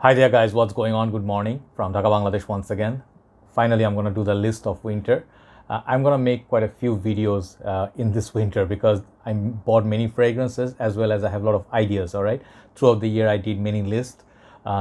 Hi there guys, what's going on? Good morning from Dhaka, Bangladesh once again. Finally, I'm going to do the list of winter. I'm going to make quite a few videos in this winter because I bought many fragrances as well as I have a lot of ideas, all right? Throughout the year, I did many lists.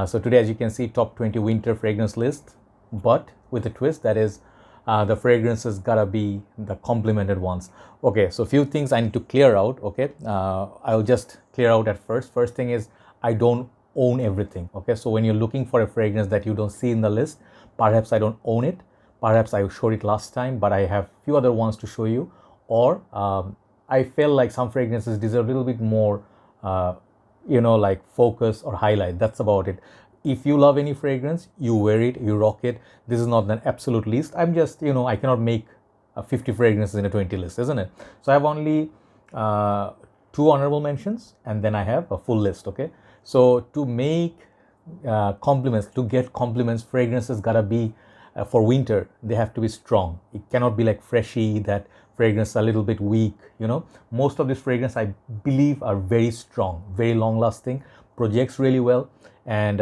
So today, as you can see, top 20 winter fragrance list, but with a twist, that is the fragrances gotta be the complemented ones. Okay, so a few things I need to clear out, okay? I'll just clear out at first. First thing is I don't own everything, okay? So when you're looking for a fragrance that you don't see in the list, perhaps I don't own it, perhaps I showed it last time, but I have few other ones to show you, or I feel like some fragrances deserve a little bit more like focus or highlight. That's about it. If you love any fragrance, you wear it, you rock it. This is not an absolute list. I'm just, I cannot make 50 fragrances in a 20 list, isn't it? So I have only two honorable mentions and then I have a full list, okay? So to make compliments, to get compliments, fragrances gotta be for winter, they have to be strong. It cannot be like freshy, that fragrance a little bit weak, Most of these fragrances, I believe, are very strong, very long lasting, projects really well. And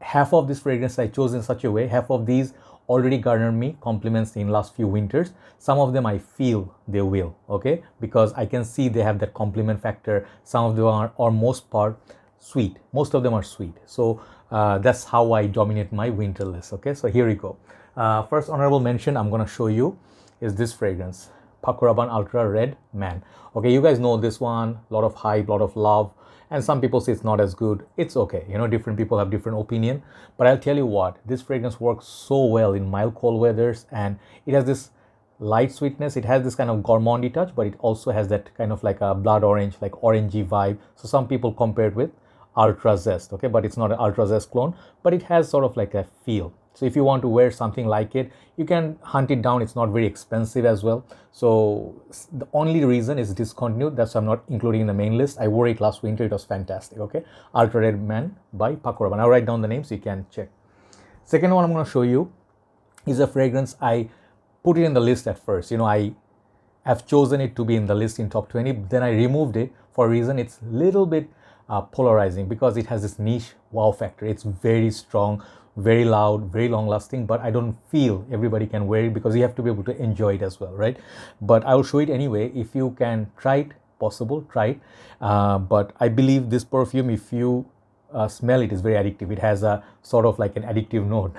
half of this fragrance I chose in such a way, half of these already garnered me compliments in last few winters. Some of them I feel they will, okay? Because I can see they have that compliment factor. Some of them are, or most part, sweet. Most of them are sweet. So that's how I dominate my winter list, okay? So here we go. First honorable mention I'm gonna show you is this fragrance, Paco Rabanne Ultra Red Man. Okay, you guys know this one, a lot of hype, a lot of love, and some people say it's not as good. It's okay, different people have different opinion, but I'll tell you what, this fragrance works so well in mild cold weathers, and it has this light sweetness, it has this kind of gourmandy touch, but it also has that kind of like a blood orange, like orangey vibe. So some people compare it with Ultra Zest, okay, but it's not an Ultra Zest clone, but it has sort of like a feel. So if you want to wear something like it, you can hunt it down. It's not very expensive as well. So the only reason is discontinued. That's why I'm not including in the main list. I wore it last winter. It was fantastic. Okay. Ultra Red Man by Paco Rabanne. I'll write down the name so you can check. Second one I'm going to show you is a fragrance. I put it in the list at first. I have chosen it to be in the list in top 20. Then I removed it for a reason. It's a little bit polarizing because it has this niche wow factor. It's very strong, very loud, very long lasting, but I don't feel everybody can wear it because you have to be able to enjoy it as well, right? But I will show it anyway. If you can try it, possible, try it. But I believe this perfume, if you smell it, is very addictive. It has a sort of like an addictive note.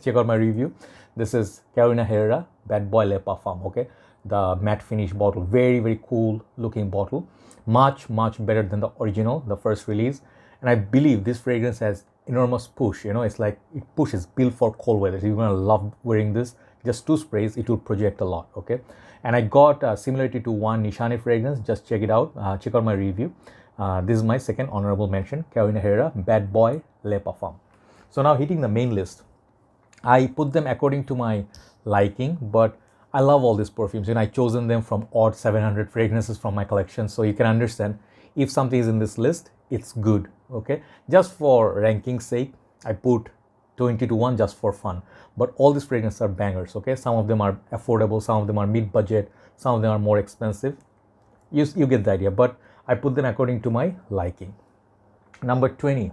Check out my review. This is Kilian Herrera Bad Boy Le Parfum, okay? The matte finish bottle, very, very cool looking bottle. Much better than the original, the first release. And I believe this fragrance has enormous push. It's like it pushes, built for cold weather. So you're gonna love wearing this. Just 2 sprays, it will project a lot, okay? And I got similarity to one Nishane fragrance. Just check it out. Check out my review. This is my second honorable mention, Kilian Herrera Bad Boy Le Parfum. So now hitting the main list, I put them according to my liking, but I love all these perfumes. I chosen them from odd 700 fragrances from my collection. So you can understand if something is in this list, it's good, okay? Just for ranking sake, I put 20 to 1 just for fun. But all these fragrances are bangers, okay? Some of them are affordable, some of them are mid-budget, some of them are more expensive. You get the idea, but I put them according to my liking. Number 20,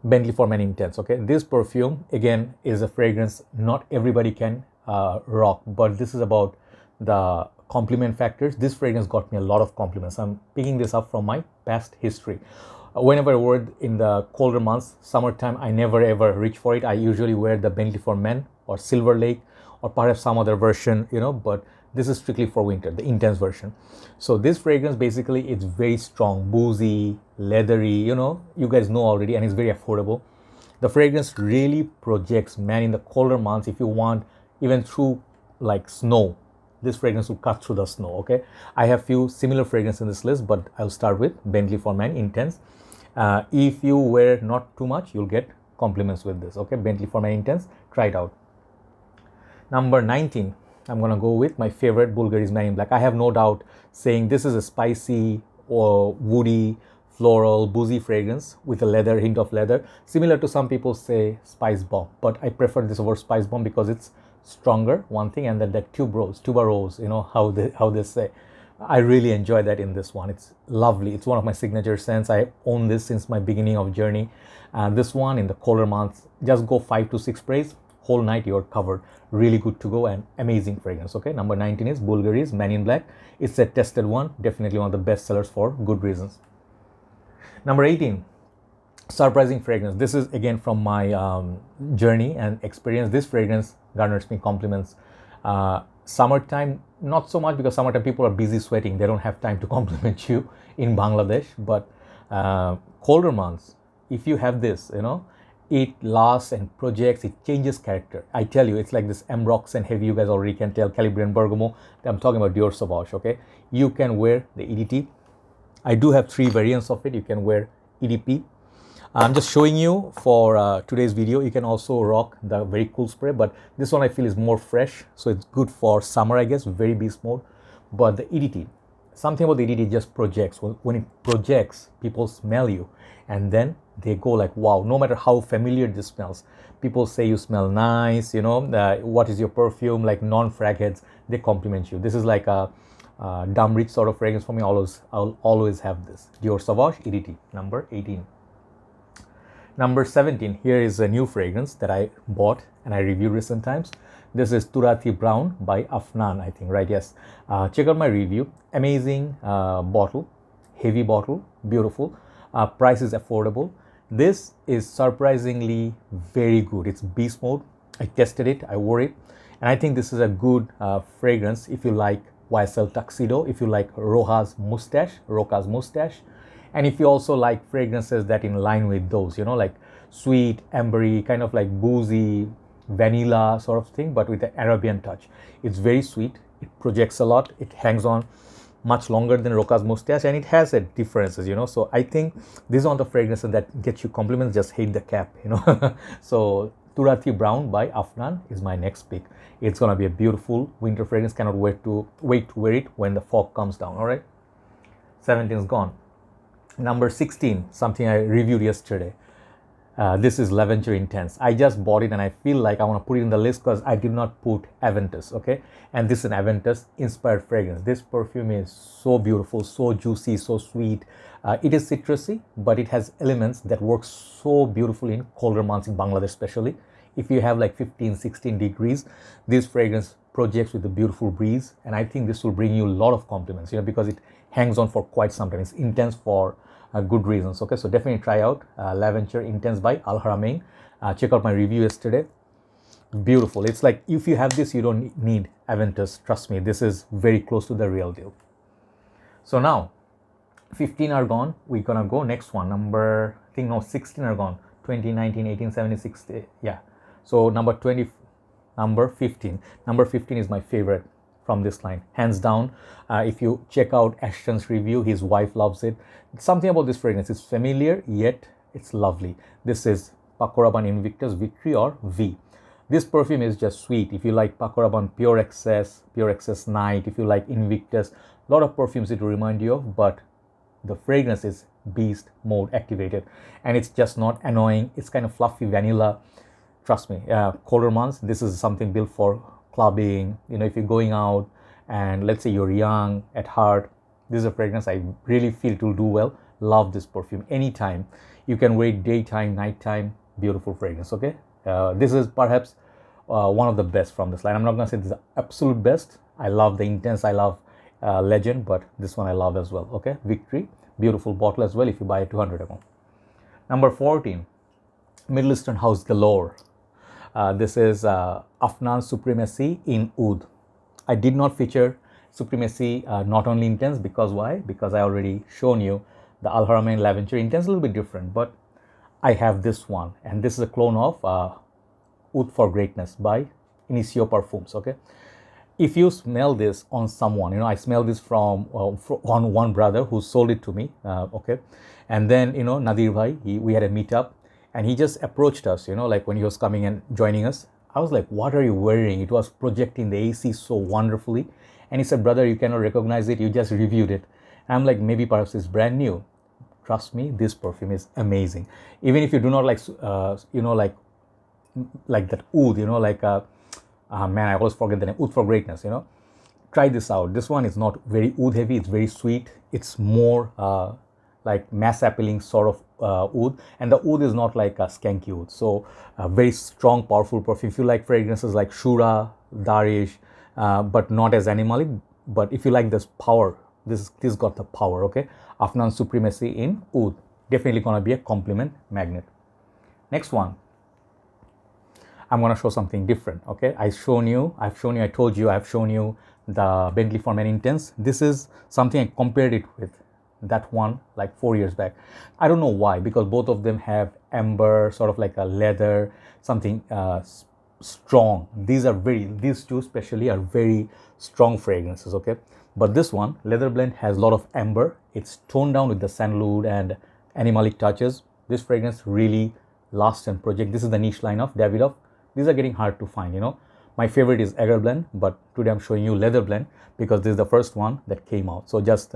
Bentley for Men Intense, okay? This perfume, again, is a fragrance not everybody can rock, but this is about the compliment factors. This fragrance got me a lot of compliments. I'm picking this up from my past history. Whenever I wore it in the colder months, summertime, I never ever reach for it. I usually wear the Bentley for Men or Silver Lake or perhaps some other version, but this is strictly for winter, the intense version. So this fragrance, basically, it's very strong, boozy, leathery, you guys know already, and it's very affordable. The fragrance really projects, man, in the colder months, if you want, even through like snow, this fragrance will cut through the snow, okay? I have few similar fragrances in this list, but I'll start with Bentley for Men Intense. If you wear not too much, you'll get compliments with this, okay? Bentley for Men Intense, try it out. Number 19, I'm gonna go with my favorite Bulgari's Man in Black. I have no doubt saying this is a spicy or woody, floral, boozy fragrance with a hint of leather. Similar to some people say Spice Bomb, but I prefer this over Spice Bomb because it's stronger, one thing, and that tuberose, how they say. I really enjoy that in this one. It's lovely. It's one of my signature scents. I own this since my beginning of journey. This one in the colder months, just go 5 to 6 sprays, whole night you're covered. Really good to go and amazing fragrance. Okay, number 19 is Bulgari's Man in Black. It's a tested one, definitely one of the best sellers for good reasons. Number 18, surprising fragrance. This is again from my journey and experience. This fragrance garners me compliments. Summertime, not so much, because summertime people are busy sweating. They don't have time to compliment you in Bangladesh. But colder months, if you have this, it lasts and projects, it changes character. I tell you, it's like this Ambrox and Heavy, you guys already can tell, Calibrian Bergamo. I'm talking about Dior Sauvage, okay? You can wear the EDT. I do have 3 variants of it. You can wear EDP. I'm just showing you for today's video. You can also rock the very cool spray, but this one I feel is more fresh, so it's good for summer, I guess, very beast mode. But the EDT, something about the EDT just projects. When it projects, people smell you, and then they go like, wow, no matter how familiar this smells. People say you smell nice, what is your perfume, like non-frag heads, they compliment you. This is like a dumb rich sort of fragrance for me. I'll always have this. Dior Sauvage EDT, number 18. Number 17, here is a new fragrance that I bought and I reviewed recent times. This is Turathi Brown by Afnan, I think, right? Yes. Check out my review. Amazing bottle, heavy bottle, beautiful. Price is affordable. This is surprisingly very good. It's beast mode. I tested it, I wore it, and I think this is a good fragrance if you like YSL Tuxedo, if you like Roka's mustache, and if you also like fragrances that in line with those, like sweet, ambery, kind of like boozy, vanilla sort of thing, but with an Arabian touch. It's very sweet. It projects a lot. It hangs on much longer than Roka's mustache, and it has a differences, So I think this is one of the fragrances that gets you compliments. Just hate the cap, So Turathi Brown by Afnan is my next pick. It's gonna be a beautiful winter fragrance. Cannot wait to wear it when the fog comes down. All right, 17 is gone. Number 16, something I reviewed yesterday. This is Lavender Intense. I just bought it and I feel like I want to put it in the list because I did not put Invictus, okay? And this is an Invictus inspired fragrance. This perfume is so beautiful, so juicy, so sweet. It is citrusy, but it has elements that work so beautifully in colder months in Bangladesh, especially. If you have like 15, 16 degrees, this fragrance projects with a beautiful breeze. And I think this will bring you a lot of compliments, because it hangs on for quite some time. It's intense for good reasons. Okay, so definitely try out Lavender Intense by Haramain. Check out my review yesterday. Beautiful. It's like if you have this, you don't need Invictus. Trust me, this is very close to the real deal. So now 15 are gone. We're gonna go next one. 16 are gone. 20, 19, 18, 17, 16. Yeah. So number 15. Number 15 is my favorite from this line, hands down. If you check out Ashton's review, his wife loves it. Something about this fragrance is familiar, yet it's lovely. This is Paco Rabanne Invictus Victory or V. This perfume is just sweet. If you like Paco Rabanne Pure Excess Night, if you like Invictus, a lot of perfumes it will remind you of, but the fragrance is beast mode activated, and it's just not annoying. It's kind of fluffy vanilla. Trust me, colder months, this is something built for clubbing. If you're going out and let's say you're young at heart, this is a fragrance I really feel it will do well. Love this perfume anytime. You can wear it daytime, nighttime. Beautiful fragrance. Okay, this is perhaps one of the best from this line. I'm not gonna say this is the absolute best. I love the Intense, I love Legend, but this one I love as well. Okay, Victory, beautiful bottle as well if you buy a 200 ml. Number 14, Middle Eastern House Galore. This is Afnan Supremacy In Oud. I did not feature Supremacy Not Only Intense, because why? Because I already shown you the Al Haramain Lavender Intense, a little bit different, but I have this one, and this is a clone of Oud for Greatness by Inicio Parfums. Okay, if you smell this on someone, I smell this from on one brother who sold it to me. Okay, and then Nadir Bhai, we had a meetup. And he just approached us, like when he was coming and joining us. I was like, what are you wearing? It was projecting the AC so wonderfully. And he said, brother, you cannot recognize it. You just reviewed it. And I'm like, maybe perhaps it's brand new. Trust me, this perfume is amazing. Even if you do not like, like that Oud, man, I always forget the name, Oud for Greatness, try this out. This one is not very oud heavy, it's very sweet. It's more like mass appealing sort of oud, and the oud is not like a skanky oud. So very strong, powerful perfume. If you like fragrances like Shura, Darish, but not as animalic, but if you like this power, this got the power, okay? Afnan Supremacy in Oud. Definitely gonna be a compliment magnet. Next one, I'm gonna show something different, okay? I've shown you the Bentley for Men Intense. This is something I compared it with that one like 4 years back. I don't know why, because both of them have amber, sort of like a leather, something strong. These two especially are very strong fragrances, okay? But this one, Leather Blend, has a lot of amber. It's toned down with the sandalwood and animalic touches. This fragrance really lasts and projects. This is the niche line of Davidoff. These are getting hard to find, you know. My favorite is Leather Blend, but today I'm showing you Leather Blend because this is the first one that came out. So just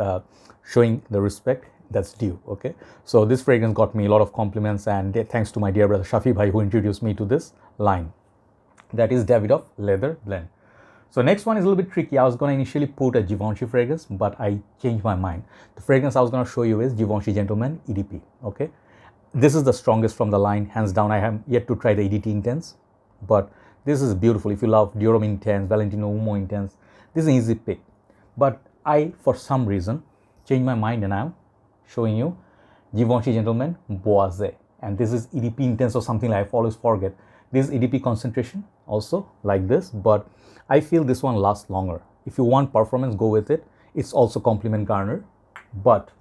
showing the respect that's due, okay? So this fragrance got me a lot of compliments, and thanks to my dear brother Shafi Bhai who introduced me to this line. That is Davidoff Leather Blend. So next one is a little bit tricky. I was going to initially put a GIvenchy fragrance, but I changed my mind. The fragrance I was going to show you is GIvenchy Gentleman EDP, okay? This is the strongest from the line, hands down. I have yet to try the EDT Intense, but this is beautiful. If you love Dior Homme Intense, Valentino Uomo Intense, this is an easy pick. But I, for some reason, changed my mind, and I'm showing you GIvenchy Gentleman Boise. And this is EDP Intense or something like I always forget. This is EDP concentration also like this, but I feel this one lasts longer. If you want performance, go with it. It's also compliment garner, but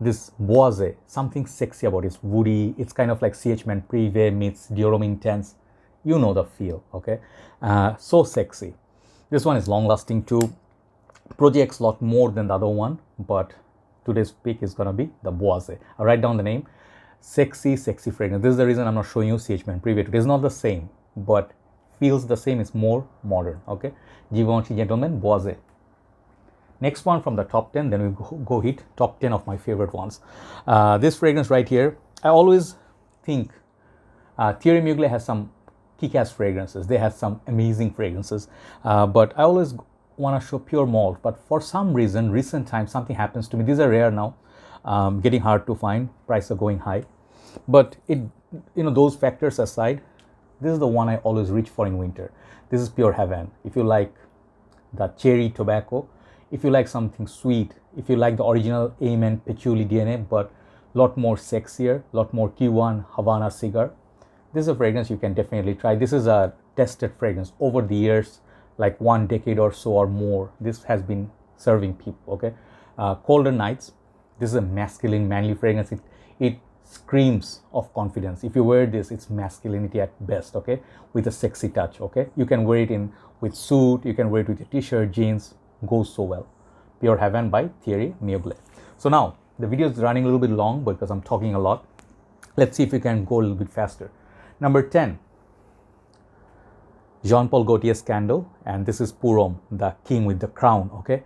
this Boise, something sexy about it. It's woody. It's kind of like CH Man Privé meets Dior Homme Intense. You know the feel, okay? So sexy. This one is long lasting too. Projects a lot more than the other one, but today's pick is gonna be the Boise. I'll write down the name. Sexy fragrance. This is the reason I'm not showing you CH Man Privé. It is not the same, but feels the same. It's more modern, okay? GIvenchy Gentleman Boise. Next one from the top 10, then we go hit top 10 of my favorite ones. This fragrance right here, I always think Thierry Mugler has some kick-ass fragrances. They have some amazing fragrances, but I always want to show pure malt. But for some reason, recent times, something happens to me. These are rare now, getting hard to find. Prices are going high, but those factors aside, this is the one I always reach for in winter. This is pure Havane. If you like the cherry tobacco, if you like something sweet, if you like the original Amin patchouli DNA, but a lot more sexier, lot more Q1 Havana cigar, this is a fragrance you can definitely try. This is a tested fragrance over the years, like 1 decade or so or more. This has been serving people, okay? Colder nights, this is a masculine, manly fragrance. It screams of confidence. If you wear this, it's masculinity at best, okay? With a sexy touch, okay? You can wear it with suit, you can wear it with your t-shirt, jeans, goes so well. Pure Havane by Thierry Mugler. So now, the video is running a little bit long because I'm talking a lot. Let's see if we can go a little bit faster. Number 10, Jean Paul Gaultier Scandal, and this is Pour Homme, the king with the crown, okay?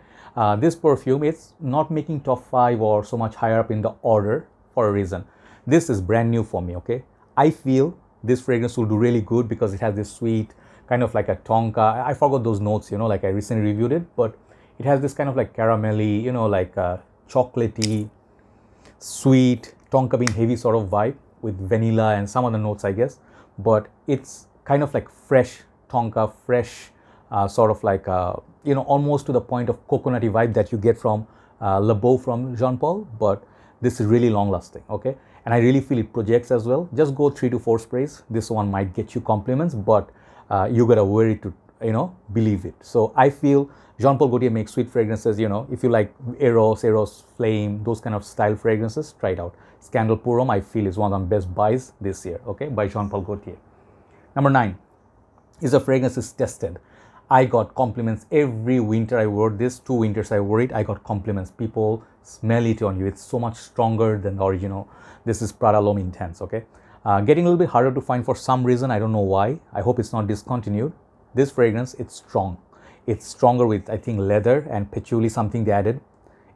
This perfume is not making top 5 or so much higher up in the order for a reason. This is brand new for me, okay? I feel this fragrance will do really good because it has this sweet, kind of like a tonka. I forgot those notes, like I recently reviewed it, but it has this kind of like caramelly, like a chocolatey, sweet, tonka bean heavy sort of vibe with vanilla and some other notes, I guess. But it's kind of like fresh tonka, fresh, sort of like, almost to the point of coconutty vibe that you get from Le Beau from Jean Paul, but this is really long lasting, okay? And I really feel it projects as well. Just go 3 to 4 sprays. This one might get you compliments, but you gotta wear it to, believe it. So I feel Jean Paul Gaultier makes sweet fragrances, if you like Eros, Flame, those kind of style fragrances, try it out. Scandal Pour Homme, I feel, is one of the best buys this year, okay, by Jean Paul Gaultier. Number 9 is a fragrance is tested. I got compliments every winter I wore this. 2 winters I wore it. I got compliments. People smell it on you. It's so much stronger than the original. This is Prada L'Homme Intense, okay? Getting a little bit harder to find for some reason. I don't know why. I hope it's not discontinued. This fragrance, it's strong. It's stronger with, I think, leather and patchouli, something they added.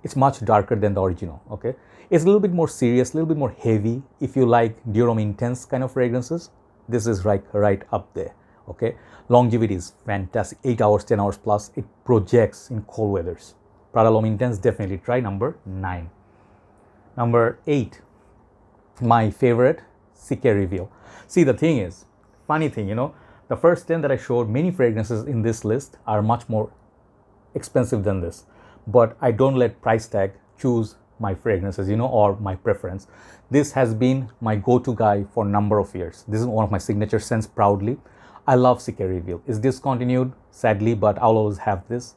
It's much darker than the original, okay? It's a little bit more serious, a little bit more heavy. If you like Dior Homme Intense kind of fragrances, this is right up there. Okay, longevity is fantastic, 8 hours, 10 hours plus. It projects in cold weathers. Prada L'Homme Intense, definitely try. Number 9. Number 8, my favorite, CK Reveal. See, the thing is, funny thing, the first 10 that I showed, many fragrances in this list are much more expensive than this, but I don't let price tag choose my fragrances, or my preference. This has been my go-to guy for a number of years. This is one of my signature scents, proudly. I love CK Reveal. It's discontinued, sadly, but I'll always have this.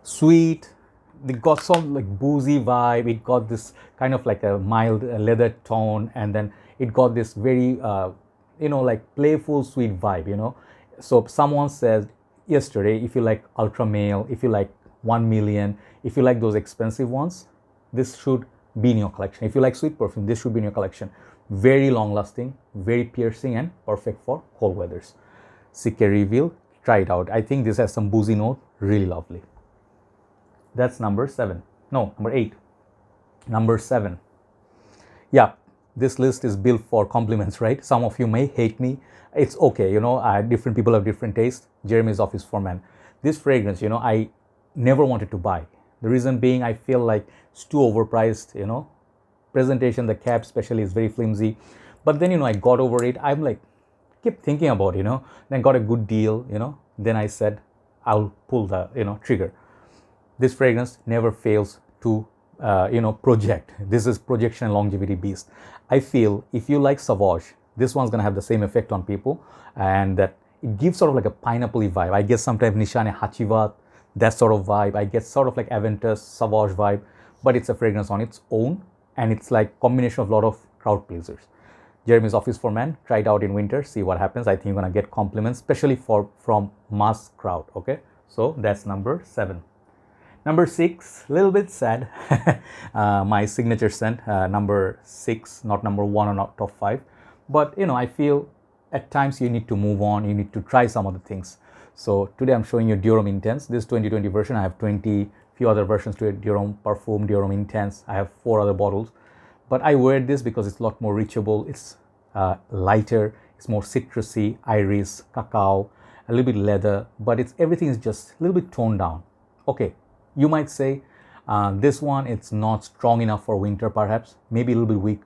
Sweet, they got some like boozy vibe. It got this kind of like a mild leather tone, and then it got this very like playful sweet vibe. So someone says yesterday, if you like ultra male, if you like 1 million, if you like those expensive ones, this should be in your collection. If you like sweet perfume, this should be in your collection. Very long lasting, very piercing, and perfect for cold weathers. CK Reveal, try it out. I think this has some boozy note, really lovely. That's number 7. No, number 8. Number 7. Yeah, this list is built for compliments, right? Some of you may hate me. It's okay, different people have different tastes. Jeremy's Office for Men. This fragrance, I never wanted to buy. The reason being, I feel like it's too overpriced, presentation, the cap especially is very flimsy. But then, I got over it. I'm like, kept thinking about, then got a good deal, then I said, I'll pull the, trigger. This fragrance never fails to, project. This is projection and longevity beast. I feel if you like Sauvage, this one's going to have the same effect on people, and that it gives sort of like a pineapple-y vibe. I guess sometimes Nishane Hachivat, that sort of vibe. I get sort of like Invictus, Sauvage vibe, but it's a fragrance on its own, and it's like combination of a lot of crowd pleasers. Jeremy's Office for Men, try it out in winter, see what happens. I think you're gonna get compliments, especially from mass crowd. Okay, so that's number 7. Number 6, a little bit sad. My signature scent, number 6, not number 1 or not top 5. But I feel at times you need to move on, you need to try some other things. So today I'm showing you Dior Homme Intense. This 2020 version. I have few other versions to it. Dior Homme Parfum, Dior Homme Intense. I have 4 other bottles. But I wear this because it's a lot more reachable. It's lighter, it's more citrusy, iris, cacao, a little bit leather, but everything is just a little bit toned down. Okay, you might say this one, it's not strong enough for winter perhaps, maybe a little bit weak.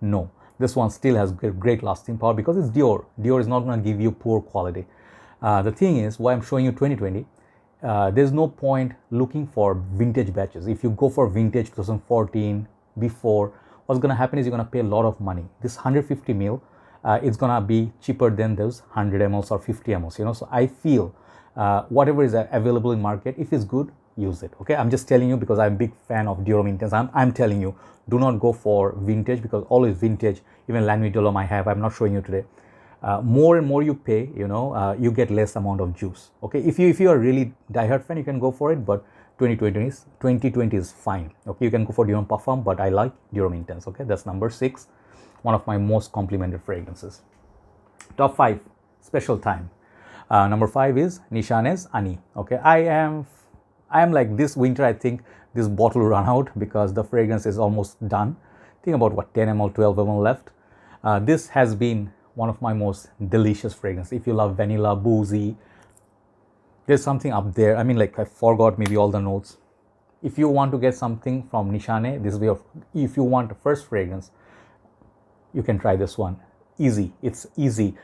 No, this one still has great lasting power because it's Dior. Dior is not going to give you poor quality. The thing is, why I'm showing you 2020, there's no point looking for vintage batches. If you go for vintage 2014 before, what's going to happen is you're going to pay a lot of money. This 150 ml, it's going to be cheaper than those 100 mls or 50 mls. So I feel whatever is available in market, if it's good, use it. Okay, I'm just telling you because I'm a big fan of Dior Homme Intense. I'm telling you, do not go for vintage, because always vintage, even La Nuit de l'Homme I have, I'm not showing you today. More and more you pay, you get less amount of juice. Okay, if you are really diehard fan, you can go for it, but 2020 is fine. Okay, you can go for Dior Homme Parfum, but I like Dior Homme Intense. Okay, that's number 6, one of my most complimented fragrances. Top 5, special time. Number 5 is Nishane Ani. Okay, I am like, this winter I think this bottle will run out because the fragrance is almost done. Think about what, 10 ml, 12 ml left. This has been one of my most delicious fragrances. If you love vanilla, boozy, there's something up there. I mean, like, I forgot maybe all the notes. If you want to get something from Nishane, this way of, if you want a first fragrance, you can try this one. Easy, it's easy.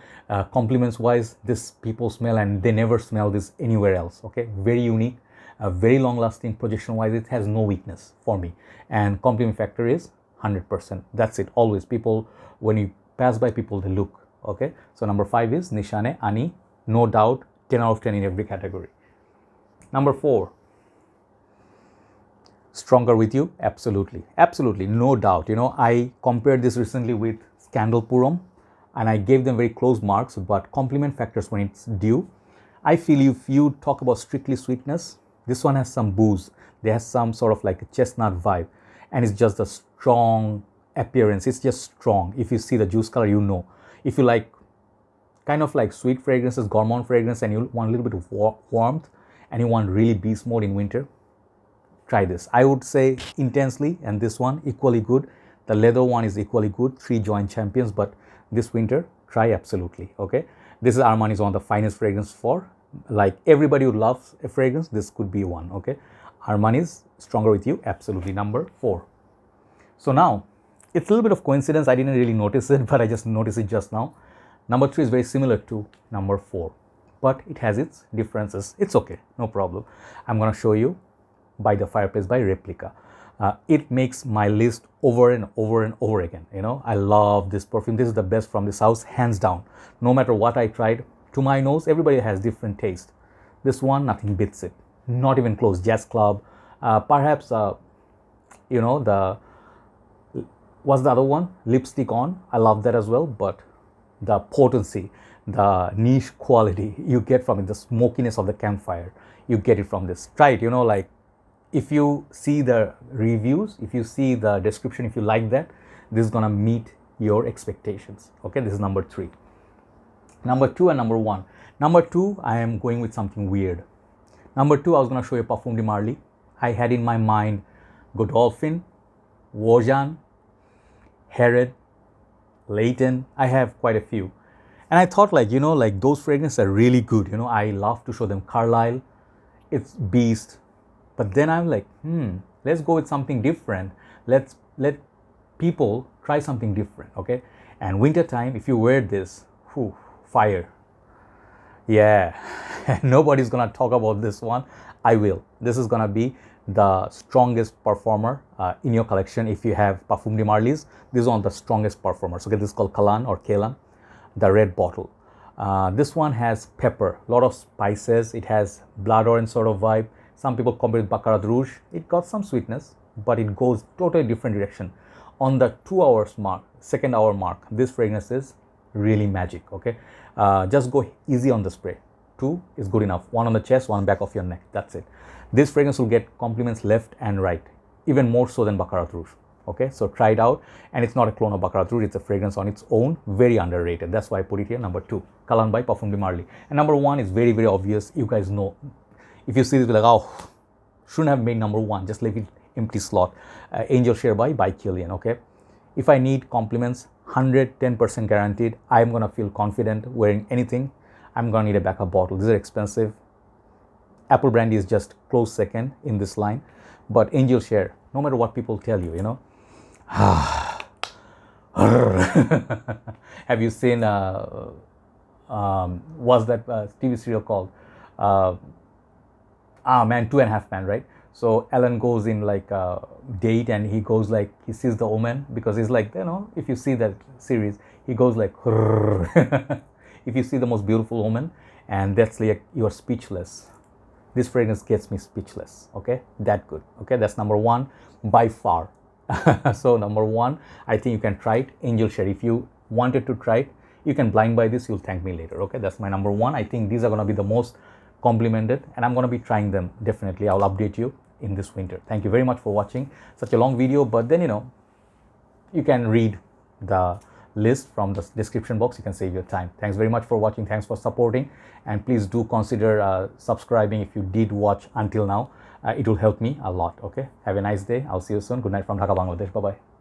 Compliments wise, this people smell and they never smell this anywhere else. Okay, very unique, very long lasting. Projection wise, it has no weakness for me, and compliment factor is 100%. That's it. Always people, when you pass by people, they look. Okay, so number 5 is Nishane Ani, no doubt, 10 out of 10 in every category. Number 4, Stronger With You. Absolutely, no doubt. I compared this recently with Scandal Purum, and I gave them very close marks, but compliment factors when it's due. I feel if you talk about strictly sweetness, this one has some booze. There has some sort of like a chestnut vibe, and it's just a strong appearance. It's just strong. If you see the juice color, If you like kind of like sweet fragrances, gourmand fragrance, and you want a little bit of warmth, and you want really beast mode in winter, try this. I would say Intensely and this one equally good. The leather one is equally good, 3 joint champions, but this winter, try absolutely. Okay, This is Armani's one of the finest fragrance for, like, everybody who loves a fragrance, this could be one, okay? Armani's Stronger With You, absolutely, number 4. So now, it's a little bit of coincidence, I didn't really notice it, but I just noticed it just now. Number 3 is very similar to number 4, but it has its differences. It's okay, no problem. I'm gonna show you by the Fireplace by Replica. It makes my list over and over and over again. You know, I love this perfume. This is the best from this house, hands down. No matter what I tried, to my nose, everybody has different taste. This one, nothing beats it. Not even close. Jazz Club, perhaps, you know, what's the other one? Lipstick On. I love that as well, but the potency, the niche quality you get from it, the smokiness of the campfire, you get it from this. Try it, you know, like, if you see the reviews, if you see the description, if you like that, this is gonna meet your expectations. Okay, this is number 3. Number 2 and number 1. Number 2, I am going with something weird. Number 2, I was gonna show you Parfum Di Marly. I had in my mind Godolphin, Wojan, Herrera, Leighton. I have quite a few. And I thought, like, you know, like, those fragrances are really good. You know, I love to show them. Carlisle, it's beast. But then I'm like, let's go with something different. Let people try something different, okay? And wintertime, if you wear this, fire. Yeah, nobody's gonna talk about this one. I will. This is gonna be the strongest performer in your collection. If you have Parfum Di Marly's, this is one of the strongest performers. Okay, this is called Kalan or Kelan, the red bottle. This one has pepper, a lot of spices. It has blood orange sort of vibe. Some people compare it with Baccarat Rouge. It got some sweetness, but it goes totally different direction. On the 2 hours mark, 2nd hour mark, this fragrance is really magic, okay? Just go easy on the spray. 2 is good enough. 1 on the chest, 1 back of your neck. That's it. This fragrance will get compliments left and right, even more so than Baccarat Rouge. Okay, so try it out. And it's not a clone of Baccarat Rouge. It's a fragrance on its own, very underrated. That's why I put it here, number 2, Kalan by Parfum Di Marly. And number 1 is very, very obvious. You guys know. If you see this, you'll be like, oh, shouldn't have made number 1. Just leave it empty slot. Angel Share by Kilian. Okay, if I need compliments, 110% guaranteed. I'm gonna feel confident wearing anything. I'm gonna need a backup bottle. These are expensive. Apple Brandy is just close second in this line, but Angel Share, no matter what people tell you, you know. Have you seen what's that TV serial called? Man, 2.5 Men, right? So Alan goes in like a date and he goes like, he sees the woman, because he's like, you know, if you see that series, he goes like, if you see the most beautiful woman, and that's like, you're speechless. This fragrance gets me speechless, okay? That good, okay? That's number 1 by far. So number 1, I think you can try it, Angel Share. If you wanted to try it, you can blind buy this, you'll thank me later, okay? That's my number 1. I think these are gonna be the most complimented, and I'm gonna be trying them, definitely. I'll update you in this winter. Thank you very much for watching such a long video, but then, you know, you can read the list from the description box. You can save your time. Thanks very much for watching. Thanks for supporting, and please do consider subscribing if you did watch until now. It will help me a lot. Okay, have a nice day. I'll see you soon. Good night from Dhaka, Bangladesh. Bye bye.